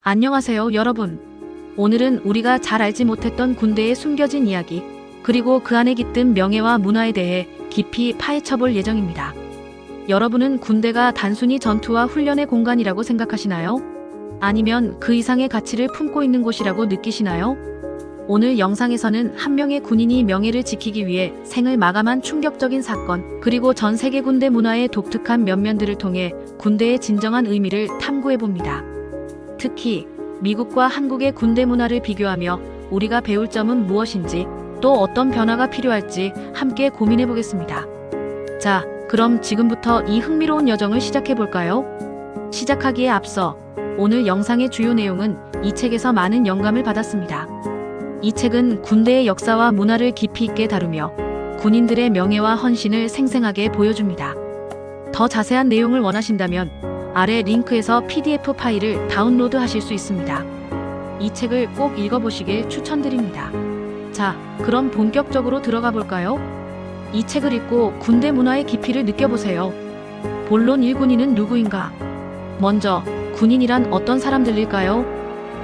안녕하세요, 여러분. 오늘은 우리가 잘 알지 못했던 군대의 숨겨진 이야기, 그리고 그 안에 깃든 명예와 문화에 대해 깊이 파헤쳐볼 예정입니다. 여러분은 군대가 단순히 전투와 훈련의 공간이라고 생각하시나요? 아니면 그 이상의 가치를 품고 있는 곳이라고 느끼시나요? 오늘 영상에서는 한 명의 군인이 명예를 지키기 위해 생을 마감한 충격적인 사건, 그리고 전 세계 군대 문화의 독특한 면면들을 통해 군대의 진정한 의미를 탐구해봅니다. 특히 미국과 한국의 군대 문화를 비교하며 우리가 배울 점은 무엇인지, 또 어떤 변화가 필요할지 함께 고민해보겠습니다. 자, 그럼 지금부터 이 흥미로운 여정을 시작해볼까요? 시작하기에 앞서 오늘 영상의 주요 내용은 이 책에서 많은 영감을 받았습니다. 이 책은 군대의 역사와 문화를 깊이 있게 다루며 군인들의 명예와 헌신을 생생하게 보여줍니다. 더 자세한 내용을 원하신다면 아래 링크에서 PDF 파일을 다운로드 하실 수 있습니다. 이 책을 꼭 읽어보시길 추천드립니다. 자, 그럼 본격적으로 들어가 볼까요? 이 책을 읽고 군대 문화의 깊이를 느껴보세요. 본론 1군인은 누구인가? 먼저, 군인이란 어떤 사람들일까요?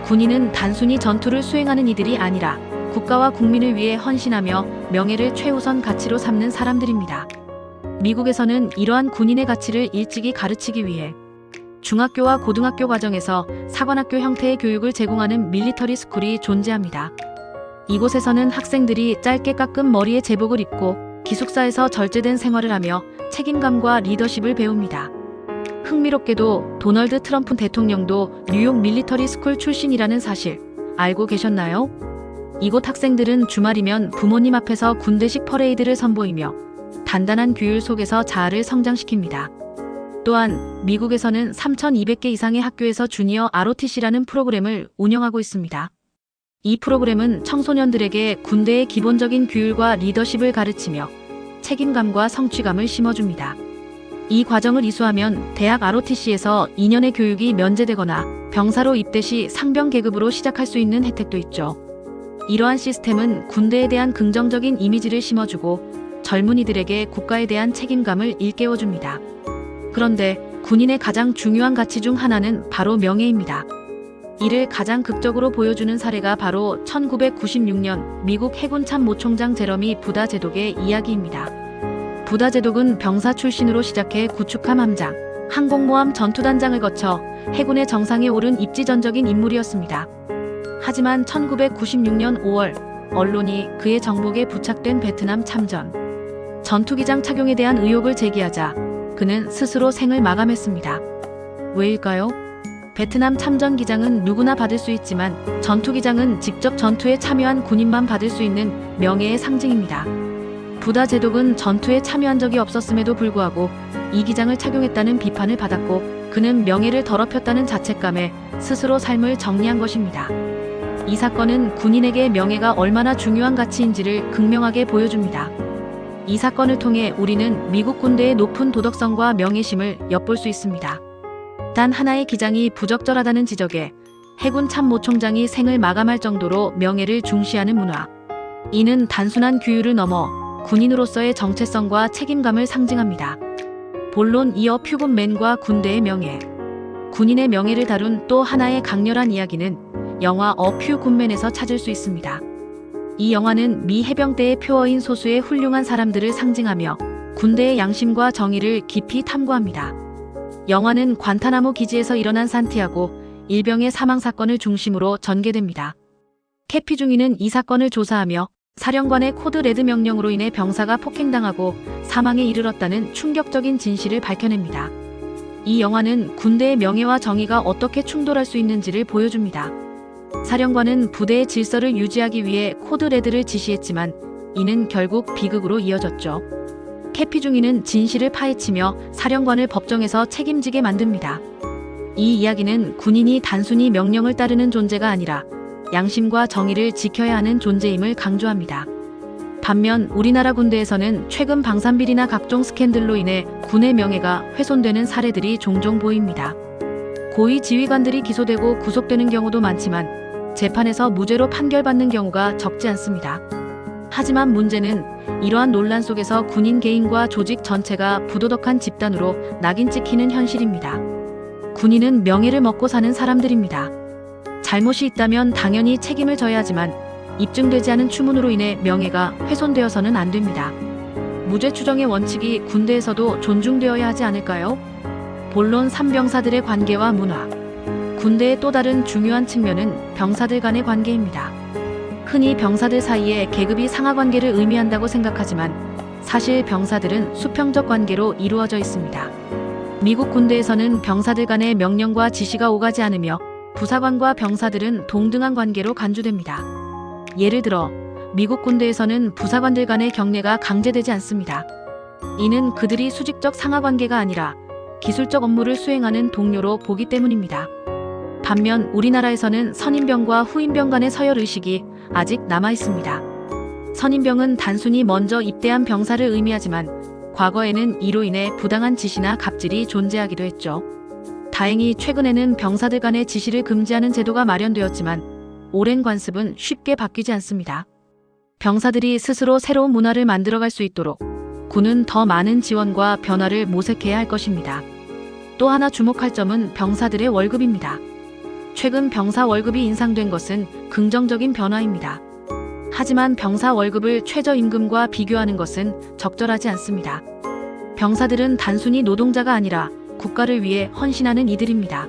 군인은 단순히 전투를 수행하는 이들이 아니라 국가와 국민을 위해 헌신하며 명예를 최우선 가치로 삼는 사람들입니다. 미국에서는 이러한 군인의 가치를 일찍이 가르치기 위해 중학교와 고등학교 과정에서 사관학교 형태의 교육을 제공하는 밀리터리 스쿨이 존재합니다. 이곳에서는 학생들이 짧게 깎은 머리에 제복을 입고 기숙사에서 절제된 생활을 하며 책임감과 리더십을 배웁니다. 흥미롭게도 도널드 트럼프 대통령도 뉴욕 밀리터리 스쿨 출신이라는 사실 알고 계셨나요? 이곳 학생들은 주말이면 부모님 앞에서 군대식 퍼레이드를 선보이며 단단한 규율 속에서 자아를 성장시킵니다. 또한 미국에서는 3,200개 이상의 학교에서 주니어 ROTC라는 프로그램을 운영하고 있습니다. 이 프로그램은 청소년들에게 군대의 기본적인 규율과 리더십을 가르치며 책임감과 성취감을 심어줍니다. 이 과정을 이수하면 대학 ROTC에서 2년의 교육이 면제되거나 병사로 입대 시 상병 계급으로 시작할 수 있는 혜택도 있죠. 이러한 시스템은 군대에 대한 긍정적인 이미지를 심어주고 젊은이들에게 국가에 대한 책임감을 일깨워줍니다. 그런데 군인의 가장 중요한 가치 중 하나는 바로 명예입니다. 이를 가장 극적으로 보여주는 사례가 바로 1996년 미국 해군 참모총장 제러미 부다 제독의 이야기입니다. 부다 제독은 병사 출신으로 시작해 구축함 함장, 항공모함 전투단장을 거쳐 해군의 정상에 오른 입지전적인 인물이었습니다. 하지만 1996년 5월 언론이 그의 정복에 부착된 베트남 참전, 전투기장 착용에 대한 의혹을 제기하자 그는 스스로 생을 마감했습니다. 왜일까요? 베트남 참전 기장은 누구나 받을 수 있지만 전투기장은 직접 전투에 참여한 군인만 받을 수 있는 명예의 상징입니다. 부다 제독은 전투에 참여한 적이 없었음에도 불구하고 이 기장을 착용했다는 비판을 받았고 그는 명예를 더럽혔다는 자책감에 스스로 삶을 정리한 것입니다. 이 사건은 군인에게 명예가 얼마나 중요한 가치인지를 극명하게 보여줍니다. 이 사건을 통해 우리는 미국 군대의 높은 도덕성과 명예심을 엿볼 수 있습니다. 단 하나의 기장이 부적절하다는 지적에 해군 참모총장이 생을 마감할 정도로 명예를 중시하는 문화. 이는 단순한 규율을 넘어 군인으로서의 정체성과 책임감을 상징합니다. 본론 이어 퓨군맨과 군대의 명예. 군인의 명예를 다룬 또 하나의 강렬한 이야기는 영화 어 퓨 굿맨에서 찾을 수 있습니다. 이 영화는 미 해병대의 표어인 소수의 훌륭한 사람들을 상징하며 군대의 양심과 정의를 깊이 탐구합니다. 영화는 관타나모 기지에서 일어난 산티아고 일병의 사망 사건을 중심으로 전개됩니다. 캐피 중위는 이 사건을 조사하며 사령관의 코드 레드 명령으로 인해 병사가 폭행당하고 사망에 이르렀다는 충격적인 진실을 밝혀냅니다. 이 영화는 군대의 명예와 정의가 어떻게 충돌할 수 있는지를 보여줍니다. 사령관은 부대의 질서를 유지하기 위해 코드 레드를 지시했지만 이는 결국 비극으로 이어졌죠. 캐피 중위는 진실을 파헤치며 사령관을 법정에서 책임지게 만듭니다. 이 이야기는 군인이 단순히 명령을 따르는 존재가 아니라 양심과 정의를 지켜야 하는 존재임을 강조합니다. 반면 우리나라 군대에서는 최근 방산비리나 각종 스캔들로 인해 군의 명예가 훼손되는 사례들이 종종 보입니다. 고위 지휘관들이 기소되고 구속되는 경우도 많지만 재판에서 무죄로 판결받는 경우가 적지 않습니다. 하지만 문제는 이러한 논란 속에서 군인 개인과 조직 전체가 부도덕한 집단으로 낙인 찍히는 현실입니다. 군인은 명예를 먹고 사는 사람들입니다. 잘못이 있다면 당연히 책임을 져야 하지만 입증되지 않은 추문으로 인해 명예가 훼손되어서는 안 됩니다. 무죄 추정의 원칙이 군대에서도 존중되어야 하지 않을까요? 본론 산병사들의 관계와 문화. 군대의 또 다른 중요한 측면은 병사들 간의 관계입니다. 흔히 병사들 사이에 계급이 상하 관계를 의미한다고 생각하지만 사실 병사들은 수평적 관계로 이루어져 있습니다. 미국 군대에서는 병사들 간의 명령과 지시가 오가지 않으며 부사관과 병사들은 동등한 관계로 간주됩니다. 예를 들어 미국 군대에서는 부사관들 간의 경례가 강제되지 않습니다. 이는 그들이 수직적 상하 관계가 아니라 기술적 업무를 수행하는 동료로 보기 때문입니다. 반면 우리나라에서는 선임병과 후임병 간의 서열 의식이 아직 남아 있습니다. 선임병은 단순히 먼저 입대한 병사를 의미하지만 과거에는 이로 인해 부당한 지시나 갑질이 존재하기도 했죠. 다행히 최근에는 병사들 간의 지시를 금지하는 제도가 마련되었지만 오랜 관습은 쉽게 바뀌지 않습니다. 병사들이 스스로 새로운 문화를 만들어갈 수 있도록 군은 더 많은 지원과 변화를 모색해야 할 것입니다. 또 하나 주목할 점은 병사들의 월급입니다. 최근 병사 월급이 인상된 것은 긍정적인 변화입니다. 하지만 병사 월급을 최저임금과 비교하는 것은 적절하지 않습니다. 병사들은 단순히 노동자가 아니라 국가를 위해 헌신하는 이들입니다.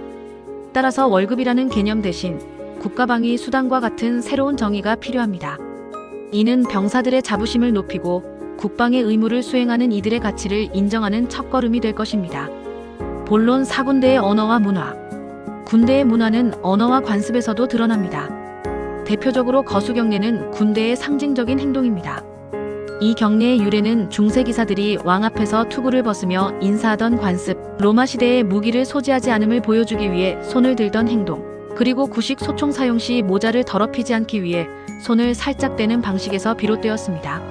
따라서 월급이라는 개념 대신 국가방위 수당과 같은 새로운 정의가 필요합니다. 이는 병사들의 자부심을 높이고 국방의 의무를 수행하는 이들의 가치를 인정하는 첫걸음이 될 것입니다. 본론 4군대의 언어와 문화. 군대의 문화는 언어와 관습에서도 드러납니다. 대표적으로 거수경례는 군대의 상징적인 행동입니다. 이 경례의 유래는 중세 기사들이 왕 앞에서 투구를 벗으며 인사하던 관습, 로마 시대의 무기를 소지하지 않음을 보여주기 위해 손을 들던 행동, 그리고 구식 소총 사용 시 모자를 더럽히지 않기 위해 손을 살짝 떼는 방식에서 비롯되었습니다.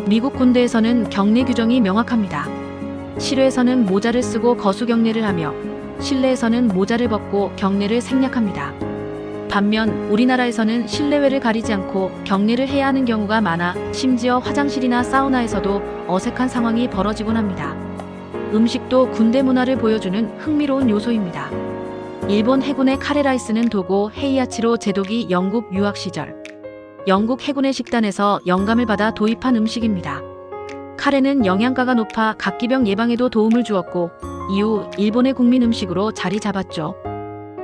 미국 군대에서는 경례 규정이 명확합니다. 실외에서는 모자를 쓰고 거수경례를 하며 실내에서는 모자를 벗고 경례를 생략합니다. 반면 우리나라에서는 실내외를 가리지 않고 경례를 해야 하는 경우가 많아 심지어 화장실이나 사우나에서도 어색한 상황이 벌어지곤 합니다. 음식도 군대 문화를 보여주는 흥미로운 요소입니다. 일본 해군의 카레라이스는 도고 헤이아치로 제독이 영국 유학 시절 영국 해군의 식단에서 영감을 받아 도입한 음식입니다. 카레는 영양가가 높아 각기병 예방에도 도움을 주었고 이후 일본의 국민 음식으로 자리 잡았죠.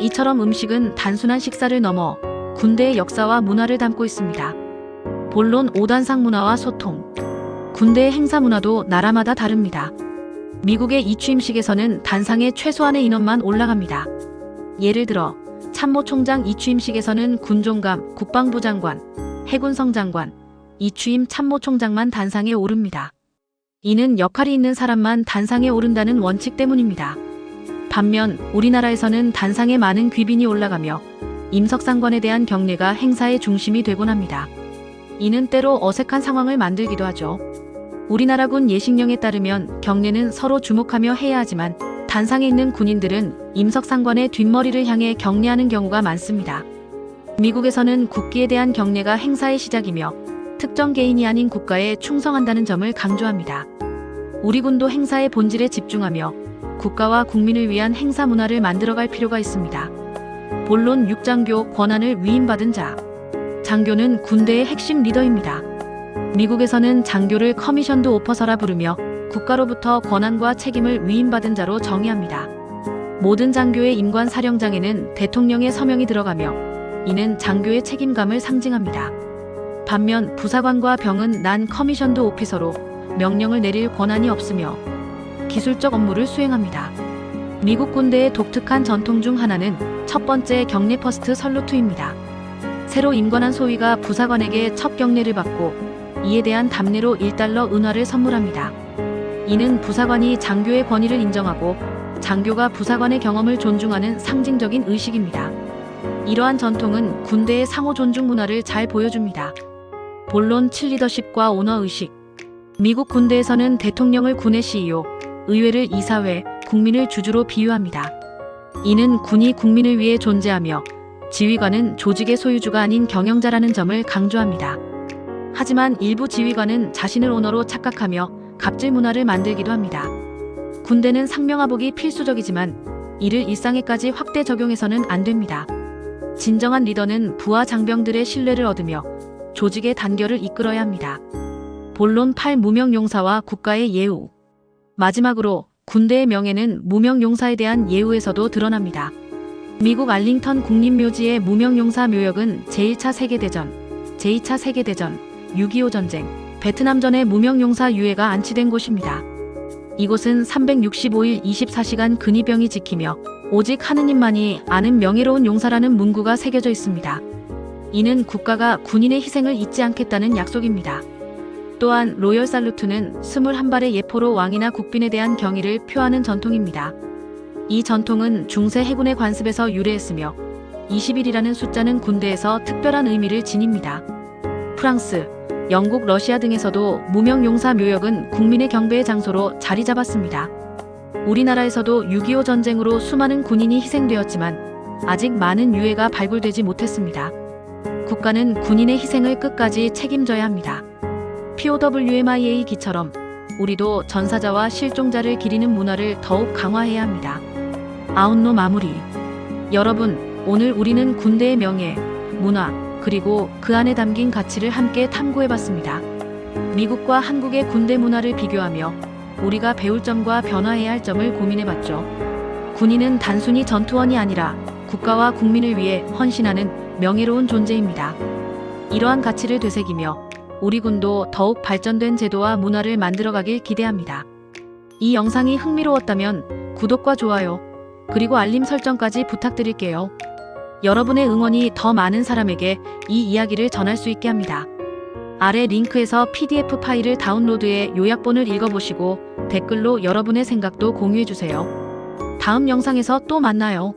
이처럼 음식은 단순한 식사를 넘어 군대의 역사와 문화를 담고 있습니다. 본론 5단상 문화와 소통. 군대의 행사 문화도 나라마다 다릅니다. 미국의 이취임식에서는 단상에 최소한의 인원만 올라갑니다. 예를 들어 참모총장 이취임식에서는 군종감, 국방부 장관, 해군성 장관, 이취임 참모총장만 단상에 오릅니다. 이는 역할이 있는 사람만 단상에 오른다는 원칙 때문입니다. 반면 우리나라에서는 단상에 많은 귀빈이 올라가며 임석상관에 대한 경례가 행사의 중심이 되곤 합니다. 이는 때로 어색한 상황을 만들기도 하죠. 우리나라군 예식령에 따르면 경례는 서로 주목하며 해야 하지만 단상에 있는 군인들은 임석상관의 뒷머리를 향해 경례하는 경우가 많습니다. 미국에서는 국기에 대한 경례가 행사의 시작이며 특정 개인이 아닌 국가에 충성한다는 점을 강조합니다. 우리 군도 행사의 본질에 집중하며 국가와 국민을 위한 행사 문화를 만들어갈 필요가 있습니다. 본론 6장교 권한을 위임받은 자. 장교는 군대의 핵심 리더입니다. 미국에서는 장교를 커미션드 오퍼서라 부르며 국가로부터 권한과 책임을 위임받은 자로 정의합니다. 모든 장교의 임관 사령장에는 대통령의 서명이 들어가며 이는 장교의 책임감을 상징합니다. 반면 부사관과 병은 난 커미션드 오피서로 명령을 내릴 권한이 없으며 기술적 업무를 수행합니다. 미국 군대의 독특한 전통 중 하나는 첫 번째 경례 퍼스트 설루트입니다. 새로 임관한 소위가 부사관에게 첫 경례를 받고 이에 대한 답례로 $1 은화를 선물합니다. 이는 부사관이 장교의 권위를 인정하고 장교가 부사관의 경험을 존중하는 상징적인 의식입니다. 이러한 전통은 군대의 상호 존중 문화를 잘 보여줍니다. 본론 7리더십과 오너의식. 미국 군대에서는 대통령을 군의 CEO, 의회를 이사회, 국민을 주주로 비유합니다. 이는 군이 국민을 위해 존재하며 지휘관은 조직의 소유주가 아닌 경영자라는 점을 강조합니다. 하지만 일부 지휘관은 자신을 오너로 착각하며 갑질 문화를 만들기도 합니다. 군대는 상명하복이 필수적이지만 이를 일상에까지 확대 적용해서는 안 됩니다. 진정한 리더는 부하 장병들의 신뢰를 얻으며 조직의 단결을 이끌어야 합니다. 본론 8. 무명용사와 국가의 예우. 마지막으로 군대의 명예는 무명용사에 대한 예우에서도 드러납니다. 미국 알링턴 국립묘지의 무명용사 묘역은 제1차 세계대전, 제2차 세계대전, 6.25 전쟁, 베트남전의 무명용사 유해가 안치된 곳입니다. 이곳은 365일 24시간 근위병이 지키며 오직 하느님만이 아는 명예로운 용사라는 문구가 새겨져 있습니다. 이는 국가가 군인의 희생을 잊지 않겠다는 약속입니다. 또한 로열 살루트는 21발의 예포로 왕이나 국빈에 대한 경의를 표하는 전통입니다. 이 전통은 중세 해군의 관습에서 유래했으며 20일이라는 숫자는 군대에서 특별한 의미를 지닙니다. 프랑스, 영국, 러시아 등에서도 무명용사 묘역은 국민의 경배의 장소로 자리 잡았습니다. 우리나라에서도 6.25 전쟁으로 수많은 군인이 희생되었지만 아직 많은 유해가 발굴되지 못했습니다. 국가는 군인의 희생을 끝까지 책임져야 합니다. POWMIA 기처럼 우리도 전사자와 실종자를 기리는 문화를 더욱 강화해야 합니다. 아웃로 마무리. 여러분, 오늘 우리는 군대의 명예, 문화, 그리고 그 안에 담긴 가치를 함께 탐구해봤습니다. 미국과 한국의 군대 문화를 비교하며 우리가 배울 점과 변화해야 할 점을 고민해봤죠. 군인은 단순히 전투원이 아니라 국가와 국민을 위해 헌신하는 명예로운 존재입니다. 이러한 가치를 되새기며 우리 군도 더욱 발전된 제도와 문화를 만들어가길 기대합니다. 이 영상이 흥미로웠다면 구독과 좋아요, 그리고 알림 설정까지 부탁드릴게요. 여러분의 응원이 더 많은 사람에게 이 이야기를 전할 수 있게 합니다. 아래 링크에서 PDF 파일을 다운로드해 요약본을 읽어보시고 댓글로 여러분의 생각도 공유해주세요. 다음 영상에서 또 만나요.